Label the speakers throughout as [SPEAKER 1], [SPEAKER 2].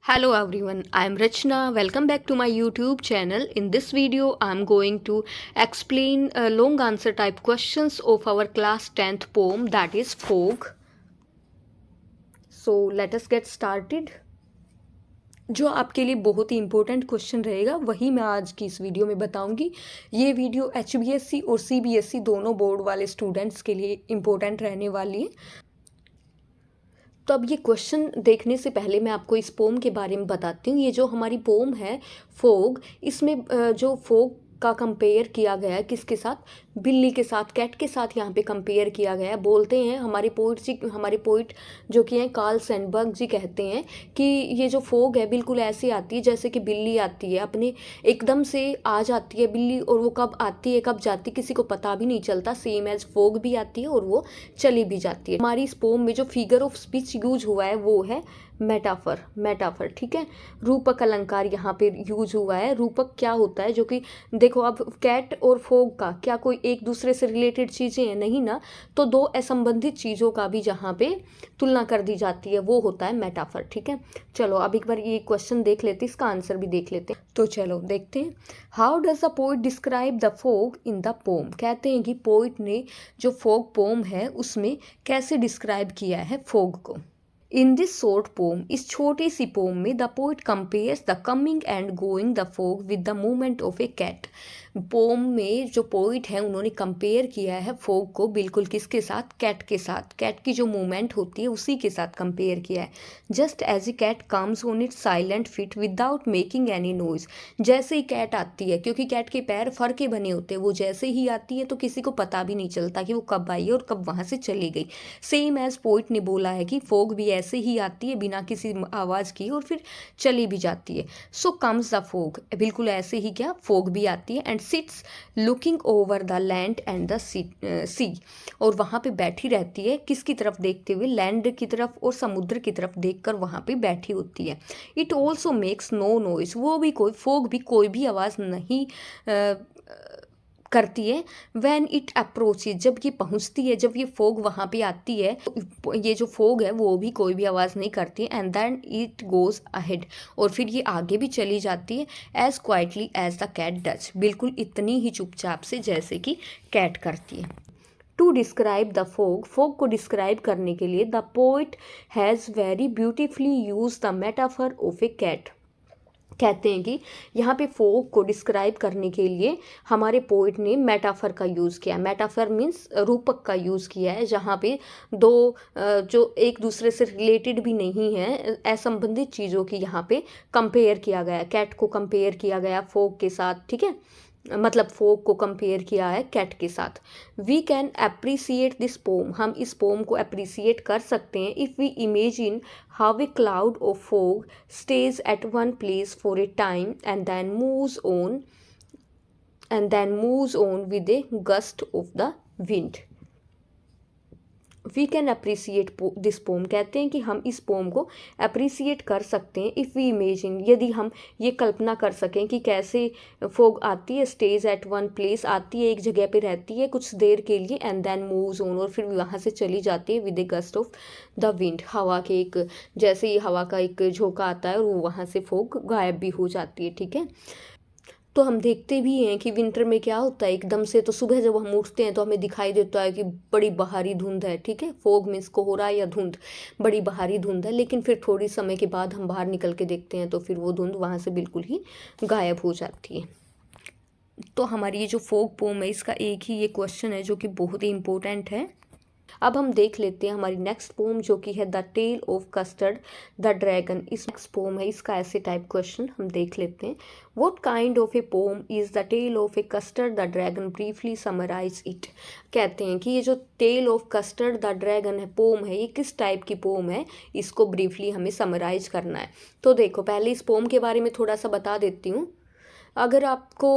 [SPEAKER 1] Hello everyone, I am Rachna. Welcome back to my YouTube channel. In this video, I am going to explain long answer type questions of our class 10th poem, that is Fog. So let us get started. जो आपके लिए बहुत ही important question रहेगा वही मैं आज की इस वीडियो में बताऊंगी। ये वीडियो HBSC और CBSE दोनों बोर्ड वाले स्टूडेंट्स के लिए इम्पोर्टेंट रहने वाली है। तो अब ये क्वेश्चन देखने से पहले मैं आपको इस पोम के बारे में बताती हूँ। ये जो हमारी पोम है फोग, इसमें जो फोग का कंपेयर किया गया है किसके साथ, बिल्ली के साथ, कैट के साथ यहाँ पे कंपेयर किया गया है। बोलते हैं हमारे पोइट जो कि हैं कार्ल सैंडबर्ग जी कहते हैं कि ये जो फोग है बिल्कुल ऐसी आती है जैसे कि बिल्ली आती है, अपने एकदम से आ जाती है बिल्ली और वो कब आती है कब जाती है किसी को पता भी नहीं चलता। सेम एज फोग भी आती है और वो चली भी जाती है। हमारी इस पोम में जो फिगर ऑफ स्पीच यूज हुआ है वो है मेटाफर, ठीक है। रूपक अलंकार यहाँ पे यूज हुआ है। रूपक क्या होता है, जो कि देखो अब कैट और फोग का क्या कोई एक दूसरे से रिलेटेड चीज़ें हैं, नहीं ना, तो दो असंबंधित चीज़ों का भी जहाँ पे तुलना कर दी जाती है वो होता है मेटाफर, ठीक है। चलो अब एक बार ये क्वेश्चन देख लेते हैं, इसका आंसर भी देख लेते हैं। तो चलो देखते हैं। How does the poet describe the fog in the pome. कहते हैं कि पोइट ने जो फोग पोम है उसमें कैसे डिस्क्राइब किया है फोग को। इन दिस शॉर्ट पोम, इस छोटी सी पोम में the poet compares the coming and going the fog with the movement of a cat. Poem में जो पोइट है उन्होंने कंपेयर किया है फोग को बिल्कुल किसके साथ, कैट के साथ। कैट की जो मूवमेंट होती है उसी के साथ कंपेयर किया है। Just as a cat comes on it silent feet without making any noise. जैसे ही कैट आती है, क्योंकि कैट के पैर फर के बने होते हैं, वो जैसे ही आती है तो किसी को पता भी नहीं चलता कि वो कब आई है और कब वहाँ से चली गई। सेम एज पोइट ने बोला है कि फोग भी ऐसे ही आती है बिना किसी आवाज़ की और फिर चली भी जाती है। सो कम्स द फोग, बिल्कुल ऐसे ही क्या फोग भी आती है। And sits looking over the land and the sea, और वहाँ पे बैठी रहती है किसकी तरफ देखते हुए, लैंड की तरफ और समुद्र की तरफ देखकर वहाँ पे बैठी होती है। It also makes no noise, वो भी फोग भी कोई भी आवाज़ नहीं करती है। व्हेन इट अप्रोचेज, जब ये पहुंचती है, जब ये फोग वहाँ पे आती है, तो ये जो फोग है वो भी कोई भी आवाज़ नहीं करती है। And then it goes ahead, और फिर ये आगे भी चली जाती है। As quietly as the cat does, बिल्कुल इतनी ही चुपचाप से जैसे कि कैट करती है। To describe the fog, fog को डिस्क्राइब करने के लिए the poet has very beautifully use the metaphor of a cat. कहते हैं कि यहाँ पे फोग को डिस्क्राइब करने के लिए हमारे पोइट ने मेटाफर का यूज़ किया। मेटाफर मीन्स रूपक का यूज़ किया है, जहाँ पे दो जो एक दूसरे से रिलेटेड भी नहीं है, असंबंधित चीज़ों की यहाँ पे कंपेयर किया गया। कैट को कंपेयर किया गया फोग के साथ, ठीक है, मतलब फोग को कंपेयर किया है कैट के साथ। We can appreciate this poem, हम इस पोम को अप्रिसिएट कर सकते हैं if we imagine how a cloud of fog stays at one place for a time and then moves on with a gust of the wind. We can appreciate this poem, कहते हैं कि हम इस poem को appreciate कर सकते हैं if we imagine, यदि हम ये कल्पना कर सकें कि कैसे फोग आती है, स्टेज एट वन प्लेस, आती है एक जगह पे, रहती है कुछ देर के लिए, एंड देन मूव्स ऑन, और फिर वहाँ से चली जाती है with a gust of the wind, हवा के एक, जैसे ही हवा का एक झोंका आता है और वो वहाँ से फोग गायब भी हो जाती है, ठीक है। तो हम देखते भी हैं कि विंटर में क्या होता है, एकदम से तो सुबह जब हम उठते हैं तो हमें दिखाई देता है कि बड़ी बहारी धुंध है, ठीक है, फोग मीन्स कोहरा या धुंध, बड़ी बहारी धुंध है। लेकिन फिर थोड़ी समय के बाद हम बाहर निकल के देखते हैं तो फिर वो धुंध वहाँ से बिल्कुल ही गायब हो जाती है। तो हमारी ये जो फोग पोम है इसका एक ही ये क्वेश्चन है जो कि बहुत ही इंपॉर्टेंट है। अब हम देख लेते हैं हमारी नेक्स्ट पोम जो कि है the tale of Custard the dragon. इस नेक्स्ट पोम है, इसका ऐसे टाइप क्वेश्चन हम देख लेते हैं। What kind of a poem is the tale of a Custard the dragon, briefly summarise it. कहते हैं कि ये जो tale of Custard the dragon है, पोम है, ये किस टाइप की पोम है, इसको ब्रीफली हमें समराइज करना है। तो देखो पहले इस पोम के बारे में थोड़ा सा बता देती हूँ। अगर आपको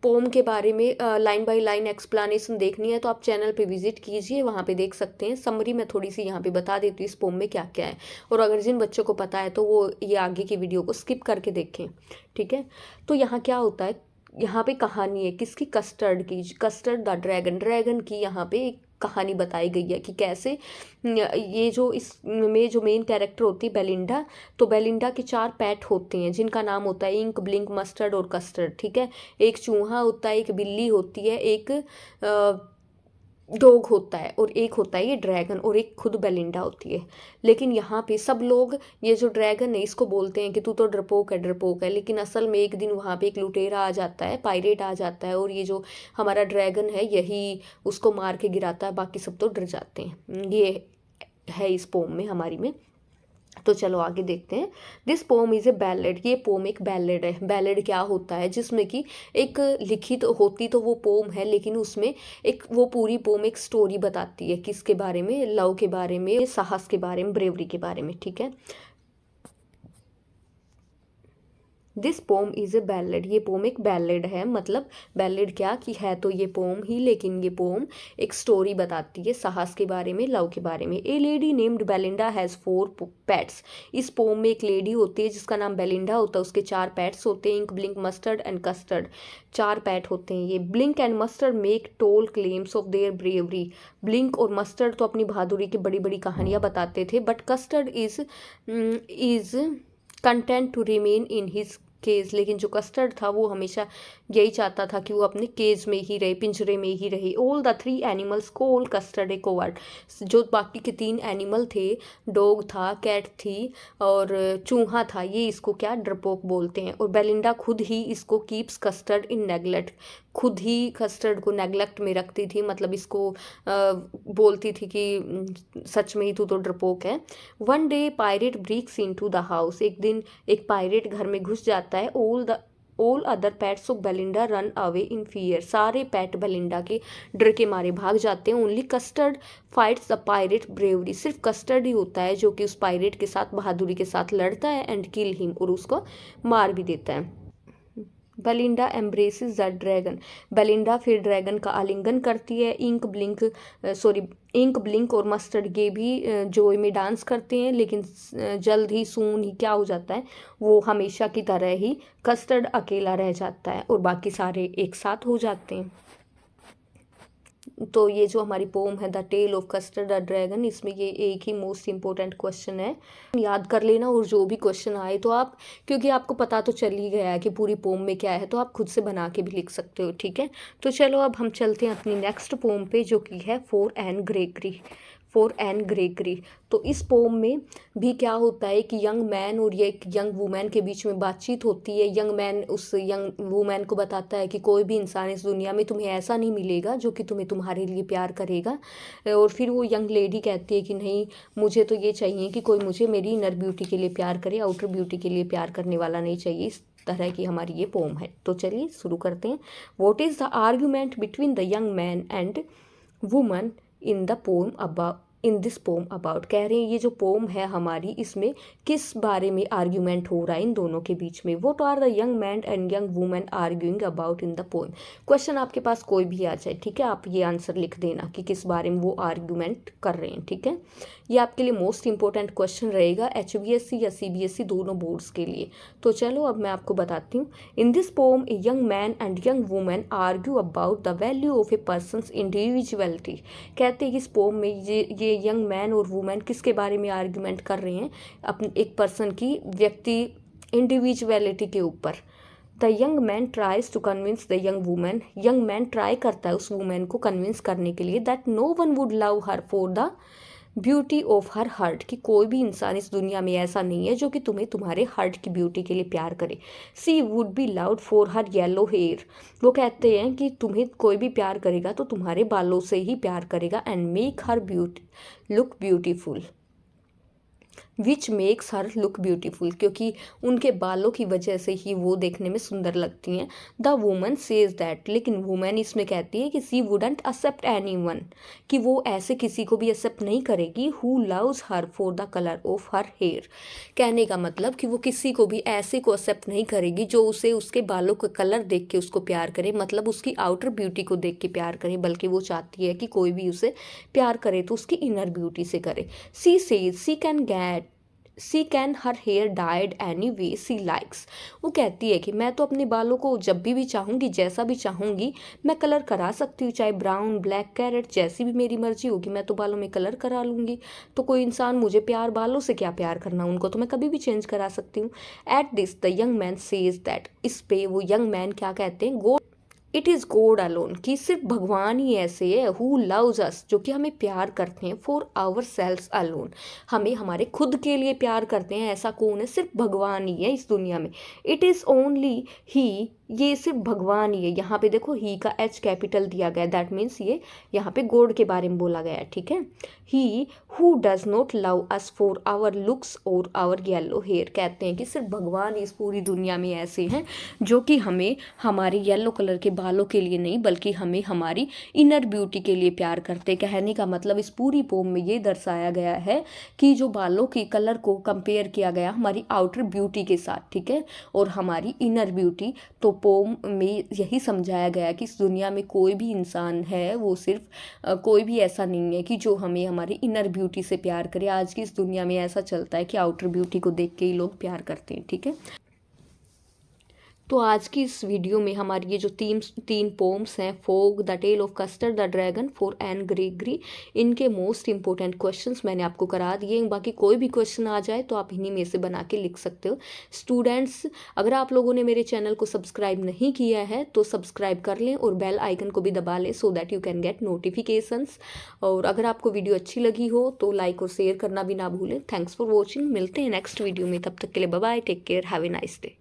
[SPEAKER 1] पोम के बारे में लाइन बाय लाइन एक्सप्लेनेशन देखनी है तो आप चैनल पे विजिट कीजिए, वहाँ पे देख सकते हैं। समरी में थोड़ी सी यहाँ पे बता देती हूँ इस पोम में क्या क्या है, और अगर जिन बच्चों को पता है तो वो ये आगे की वीडियो को स्किप करके देखें, ठीक है। तो यहाँ क्या होता है, यहाँ पे कहानी है किसकी, कस्टर्ड की, कस्टर्ड द ड्रैगन, ड्रैगन की यहाँ पे एक कहानी बताई गई है कि कैसे ये जो इसमें जो मेन कैरेक्टर होती है बेलिंडा, तो बेलिंडा के 4 पेट होते हैं जिनका नाम होता है इंक, ब्लिंक, मस्टर्ड और कस्टर्ड, ठीक है। एक चूहा होता है, एक बिल्ली होती है, एक डॉग होता है और एक होता है ये ड्रैगन, और एक खुद बेलिंडा होती है। लेकिन यहाँ पे सब लोग ये जो ड्रैगन है इसको बोलते हैं कि तू तो डरपोक है, डरपोक है। लेकिन असल में एक दिन वहाँ पे एक लुटेरा आ जाता है, पायरेट आ जाता है, और ये जो हमारा ड्रैगन है यही उसको मार के गिराता है, बाकी सब तो डर जाते हैं। ये है इस पोम में हमारी में। तो चलो आगे देखते हैं। This pome is a ballad, ये पोम एक बैलेड है। बैलेड क्या होता है, जिसमें कि एक लिखित होती तो वो पोम है, लेकिन उसमें एक वो पूरी पोम एक स्टोरी बताती है, किसके बारे में, लव के बारे में, साहस के बारे में, ब्रेवरी के बारे में, ठीक है। This pome is a ballad, ये पोम एक बैलेड है। मतलब बैलेड क्या कि है तो ये पोम ही, लेकिन ये पोम एक स्टोरी बताती है साहस के बारे में, लव के बारे में। ए lady named Belinda has 4 pets, इस पोम में एक लेडी होती है जिसका नाम बेलिंडा होता है, उसके 4 पेट्स होते हैं, Ink, Blink, Mustard and Custard. 4 pet होते हैं ये। Blink and Mustard make tall claims of their bravery, ब्लिंक और मस्टर्ड तो अपनी बहादुरी की बड़ी बड़ी कहानियाँ बताते थे, but Custard is content to remain in his cage, लेकिन जो कस्टर्ड था वो हमेशा यही चाहता था कि वो अपने केज में ही रहे, पिंजरे में ही रहे। All the 3 animals call custard A coward, जो बाकी के 3 एनिमल थे, डॉग था, कैट थी और चूहा था, ये इसको क्या डरपोक बोलते हैं। और बेलिंडा खुद ही इसको कीप्स कस्टर्ड इन नेगलेक्ट, खुद ही कस्टर्ड को नेगलेक्ट में रखती थी, मतलब इसको बोलती थी कि सच में ही तू तो डरपोक है। One day pirate breaks into the house, एक दिन एक पायरेट घर में घुस जाता है। All other pets of Belinda run away in fear, सारे पेट बेलिंडा के डर के मारे भाग जाते हैं। Only custard fights the pirate bravery, सिर्फ कस्टर्ड ही होता है जो कि उस पायरेट के साथ बहादुरी के साथ लड़ता है एंड किल हिम, और उसको मार भी देता है। Belinda embraces the dragon, Belinda फिर ड्रैगन का आलिंगन करती है। इंक, ब्लिंक और मस्टर्ड ये भी जोय में डांस करते हैं, लेकिन जल्द ही सून ही क्या हो जाता है, वो हमेशा की तरह ही कस्टर्ड अकेला रह जाता है और बाकी सारे एक साथ हो जाते हैं। तो ये जो हमारी पोम है the tale of Custard the dragon, इसमें ये एक ही मोस्ट इंपॉर्टेंट क्वेश्चन है, याद कर लेना। और जो भी क्वेश्चन आए तो आप, क्योंकि आपको पता तो चल ही गया है कि पूरी पोम में क्या है, तो आप खुद से बना के भी लिख सकते हो, ठीक है। तो चलो अब हम चलते हैं अपनी नेक्स्ट पोम पे, जो कि है फॉर एन ग्रेगरी। तो इस पोम में भी क्या होता है कि यंग मैन और ये एक यंग वुमेन के बीच में बातचीत होती है। यंग मैन उस यंग वुमेन को बताता है कि कोई भी इंसान इस दुनिया में तुम्हें ऐसा नहीं मिलेगा जो कि तुम्हें तुम्हारे लिए प्यार करेगा। और फिर वो यंग लेडी कहती है कि नहीं, मुझे तो ये चाहिए कि कोई मुझे मेरी इनर ब्यूटी के लिए प्यार करे, आउटर ब्यूटी के लिए प्यार करने वाला नहीं चाहिए। इस तरह की हमारी ये पोम है। तो चलिए शुरू करते हैं। What is the argument between the young man and woman in the pome about, in this pome about, कह रहे हैं ये जो पोम है हमारी, इसमें किस बारे में आर्ग्यूमेंट हो रहा है इन दोनों के बीच में। What are the young man and young women arguing about in the poem. Question आपके पास कोई भी आ जाए, ठीक है, आप ये आंसर लिख देना कि किस बारे में वो आर्ग्यूमेंट कर रहे हैं, ठीक है। ये आपके लिए मोस्ट इंपॉर्टेंट क्वेश्चन रहेगा HBSC या CBSE दोनों बोर्ड्स के लिए। तो चलो अब मैं आपको बताती हूँ। In this pome a young man and young women argue about the value of A persons individuality, कहते हैं कि इस पोम में ये यंग मैन और वुमेन किसके बारे में आर्ग्यूमेंट कर रहे हैं, अपने एक पर्सन की व्यक्ति इंडिविजुअलिटी के ऊपर। The young man tries to convince the young women, young man try करता है उस वुमेन को कन्विंस करने के लिए that no one would love her for the beauty of her heart, कि कोई भी इंसान इस दुनिया में ऐसा नहीं है जो कि तुम्हें तुम्हारे हार्ट की ब्यूटी के लिए प्यार करे। She would be loved for her yellow hair, वो कहते हैं कि तुम्हें कोई भी प्यार करेगा तो तुम्हारे बालों से ही प्यार करेगा। And make her look beautiful, which makes her look beautiful, क्योंकि उनके बालों की वजह से ही वो देखने में सुंदर लगती हैं। द वुमन सेज दैट, लेकिन वुमेन इसमें कहती है कि she wouldn't accept any one, कि वो ऐसे किसी को भी एक्सेप्ट नहीं करेगी who loves her for the colour of her hair, कहने का मतलब कि वो किसी को भी ऐसे को एक्सेप्ट नहीं करेगी जो उसे उसके बालों का कलर देख के उसको प्यार करे, मतलब उसकी आउटर ब्यूटी को देख के प्यार करे, बल्कि वो चाहती है कि कोई भी उसे प्यार करे तो उसकी इनर ब्यूटी से करे। She says she can get she can her hair dyed any way she likes. वो कहती है कि मैं तो अपने बालों को जब भी चाहूँगी, जैसा भी चाहूँगी मैं कलर करा सकती हूँ, चाहे ब्राउन, ब्लैक, कैरेट, जैसी भी मेरी मर्जी होगी मैं तो बालों में कलर करा लूँगी। तो कोई इंसान मुझे प्यार, बालों से क्या प्यार करना, उनको तो मैं कभी भी चेंज करा सकती हूँ। At this the young man says that, इस पे वो यंग मैन क्या कहते हैं, go it is God alone, कि सिर्फ भगवान ही ऐसे है हु लव्स अस, जो कि हमें प्यार करते हैं, फॉर आवर सेल्स अलोन, हमें हमारे खुद के लिए प्यार करते हैं। ऐसा कौन है, सिर्फ भगवान ही है इस दुनिया में। इट इज़ ओनली ही, ये सिर्फ भगवान ही है। यहाँ पे देखो ही का एच कैपिटल दिया गया, दैट मीन्स ये यहाँ पे गॉड के बारे में बोला गया है, ठीक है। He who does not love us for our looks और आवर येलो हेयर, कहते हैं कि सिर्फ भगवान इस पूरी दुनिया में ऐसे हैं जो कि हमें हमारे येलो कलर के बालों के लिए नहीं, बल्कि हमें हमारी इनर ब्यूटी के लिए प्यार करते। कहने का मतलब इस पूरी पोम में ये दर्शाया गया है कि जो बालों के कलर को कंपेयर किया गया हमारी आउटर ब्यूटी के साथ, ठीक है, और हमारी इनर ब्यूटी। तो पोम में यही समझाया गया कि इस दुनिया में कोई भी इंसान है, वो सिर्फ कोई भी ऐसा नहीं है कि जो हमें हमारी इनर ब्यूटी से प्यार करे। आज की इस दुनिया में ऐसा चलता है कि आउटर ब्यूटी को देख के ही लोग प्यार करते हैं, ठीक है। तो आज की इस वीडियो में हमारी ये जो तीन पोम्स हैं, fog, the tale of Custard the dragon, for Anne Gregory, इनके मोस्ट इंपॉर्टेंट क्वेश्चंस मैंने आपको करा दिए। बाकी कोई भी क्वेश्चन आ जाए तो आप इन्हीं में से बना के लिख सकते हो। स्टूडेंट्स, अगर आप लोगों ने मेरे चैनल को सब्सक्राइब नहीं किया है तो सब्सक्राइब कर लें और बेल आइकन को भी दबा लें, so that you can get notifications. और अगर आपको वीडियो अच्छी लगी हो तो लाइक और शेयर करना भी ना भूलें। थैंक्स फॉर वॉचिंग, मिलते हैं नेक्स्ट वीडियो में, तब तक के लिए bye bye, take care, have a nice day.